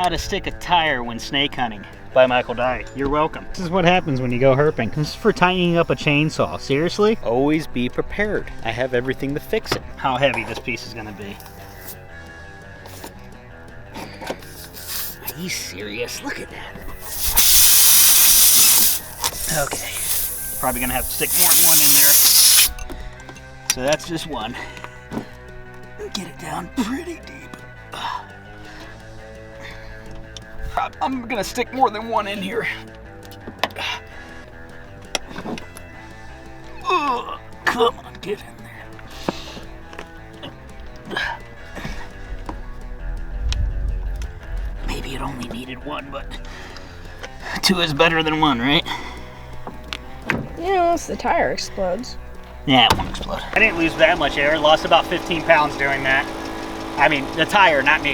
How to Stick a Tire When Snake Hunting by Michael Dye. You're welcome. This is what happens when you go herping. This is for tightening up a chainsaw. Seriously? Always be prepared. I have everything to fix it. How heavy this piece is gonna be. Are you serious? Look at that. Okay. Probably gonna have to stick more than one in there. So that's just one. Get it down pretty deep. I'm gonna stick more than one in here. Come on, get in there. Maybe it only needed one, but two is better than one, right? Yeah, unless the tire explodes. Yeah, it won't explode. I didn't lose that much air. I lost about 15 pounds doing that. I mean, the tire, not me.